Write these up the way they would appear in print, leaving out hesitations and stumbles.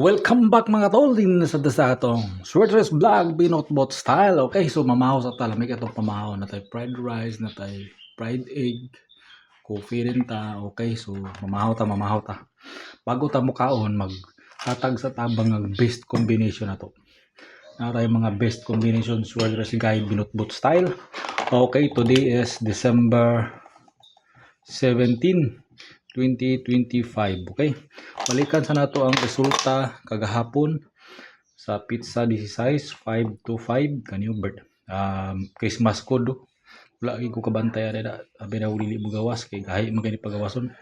Welcome back mga tol din sa atong Sweatress Vlog Binotbot style. Okay, so mamahaw sa talamig itong pamahaw na tayo fried rice, na tayo fried egg, coffee rin ta. Okay, so mamahaw ta. Bago ta mukaon magtatag sa tabang ng best combination na to. Na tayo mga best combination Sweatress Guide Binotbot style. Okay, today is December 17 2025. Okay, balikan sa nato ang resulta kagahapon sa pizza 16 525 kanyo bird Christmas code. Wala ko kabantay ada abi na uli mo gawas kay gahi magani pagawason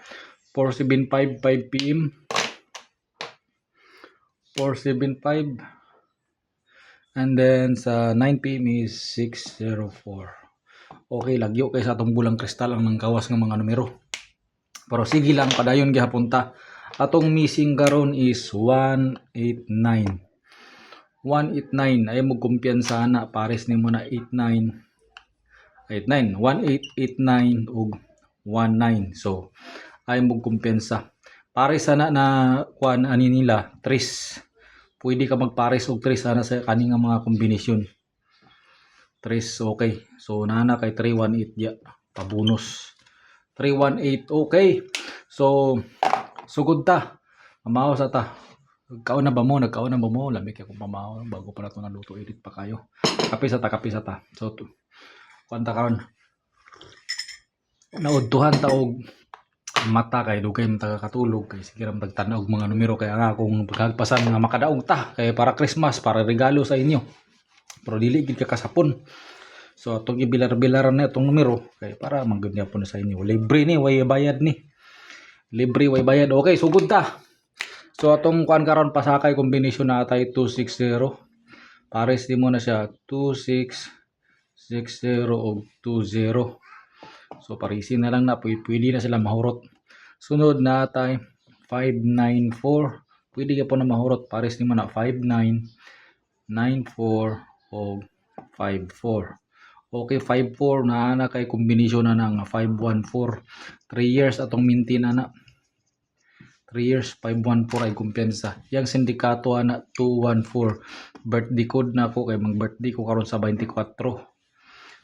4755 PM 475, and then sa 9 PM is 604. Okay, lagyo kay sa atong bulang kristal ang nanggawas ng mga numero. Pero sige lang, padayon gihapon ta. Atong missing karon is 189. 189 ay mo kumpiyansa na pares nimo na 89 1889 ug 19. So ay mo kumpiyansa. Pares sana na kuan ani nila 3. Pwede ka magpares og 3 sana sa kaning mga kombinasyon. 3 okay. So nana kay 318 ya pabonus. 318. Okay. So, sugod ta. Mamahaw sa ta. Nagkaon na ba mo? Lamig ako mamahaw. Bago pa na ito naluto. Edit pa kayo. Kape sa ta. So, kuwanta karon. Naudtuhan ta og mata kay dugay man katulog kay sige ra magtanaw og mga numero kay nga akong pagpasan nga makadaog ta kay para Christmas, para regalo sa inyo. Pero dili gid ka kasapon. So atong ibilar-bilaran na itong numero kay para manggod po na sa inyo. Libre ni, way bayad ni. Libre, way bayad. Okay, sugod ta. So atong kuan karon pasakay kombinasyon na atay 260. Pares di mo na siya 2660 og 20. So parisin na lang na pwede na sila mahurot. Sunod na atay 594. Pwede ka po na mahurot. Pares di mo na 5994 og 54. Okay, 5-4 na kay kombinasyon na ng 5-1-4. 3 years atong mintin na. 3 years 5-1-4 ay kumpiyansa. Yang sindikato na 2-1-4. Birthday code na ko kay mag-birthday ko karon sa 24.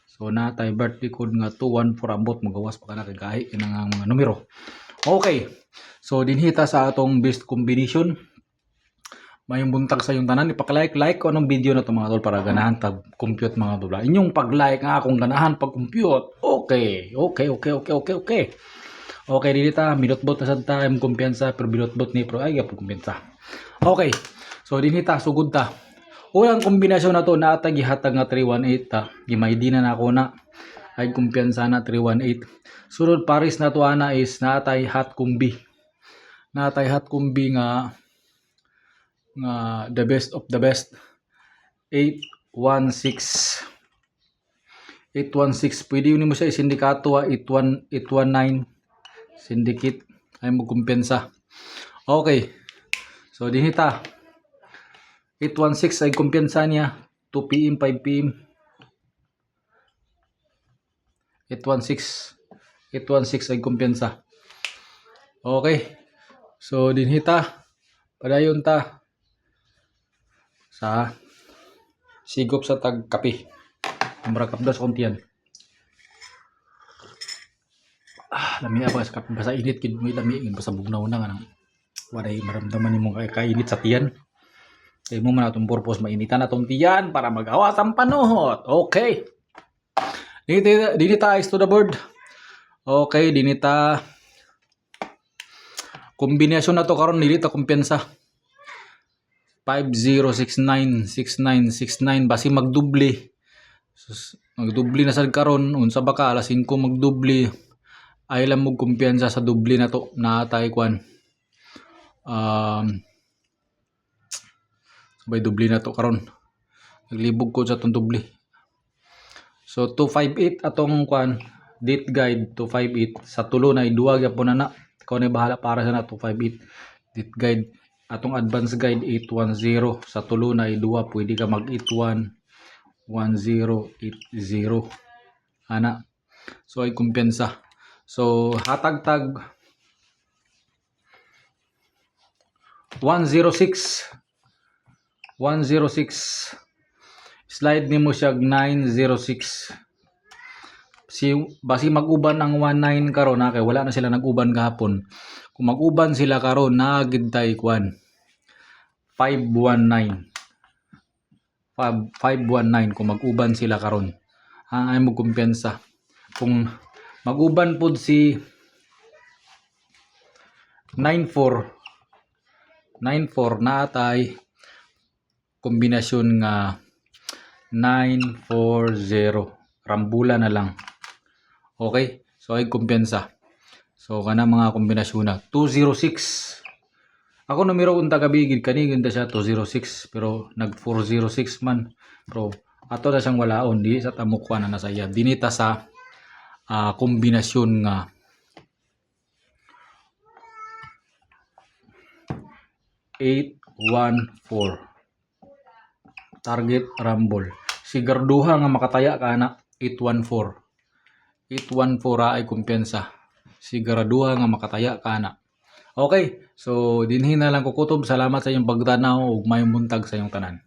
So natay birthday code nga 2-1-4 ambot magawas pa kana kay gahi kinang mga numero. Okay. So dinhita sa atong best combination. Mayong buntag sa yung tanan, ipak-like ko anong video na to mga tol para ganahan tag-compute mga tol. Inyong pag-like nga akong ganahan pag-compute. Okay. Okay, dili ta minutbot na sad ta, kumpiyansa pero binutbot ni pro ay gyud kumpiyansa. Okay. So dinhi ta sugod ta. Unang kombinasyon na to na gihatag nga 318 ta. Gimay na nako na ay kumpiyansa na 318. Sunod pares na to ana is natay hot combi. Natay hot combi nga the best of the best 816 pwede yun mo siya isindikato 819 syndicate ay mo kumpiyansa. Okay, so dinita 816 ay kumpiyansa niya 2 PM 5 PM 816 ay kumpiyansa. Okay, so dinita padayon ta sa sigop sa tagkape. Murag kapdas kontiyan. Lami apa sa kape basa init kid mo lami ingin basa bugnaw na nga waray maramdaman nimo kay kainit sa tiyan. Kay mo man atong purpose mainitan atong tiyan para magawas ang panuhot. Okay. Dinita is to the board. Okay, dinita kombinasyon na to karon dili ta kumpiyansa. 50696969 basi magdubli. Magdubli na sad karon unsa ba ka alas 5 magdubli ay lang mo kumpiyansa sa dubli na to natay kwan sabay dubli na to karon naglibog ko sa tong dubli. So 258 atong kwan date guide 258 sa tulo na iduwa gyapon na ikaw na bahala para sa na 258 date guide. Atong advance guide 810 sa tulo na iduwa pwede ka mag 811080 ana. So ay kumpiyansa. So hatag-tag 106. 106. Slide nimo siya 906. Basi mag-uban ang 19 karon na kay wala na sila nag-uban gahapon. Kung mag-uban sila karon nagid tay kwan 519. 519 kung mag-uban sila karon. Ay mo kumpiyansa. Kung mag-uban pod si 94 na atay kombinasyon nga 940 rambula na lang. Okay? So ay kumpiyansa. So kana mga kombinasyon na 206. Ako numero unta kabigid kani ganda siya 206 pero nag 406 man. Pero ato na siyang walaon di sa tamukwa na nasaya. Dinita sa kombinasyon nga 814 target rumble. Sigarduha nga makataya ka na 814. 814 ay kumpiyansa. Siguraduha nga makataya ka na. Okay, so dinhi na lang kukutob. Salamat sa iyong pagtanaw ug mayong buntag sa iyong tanan.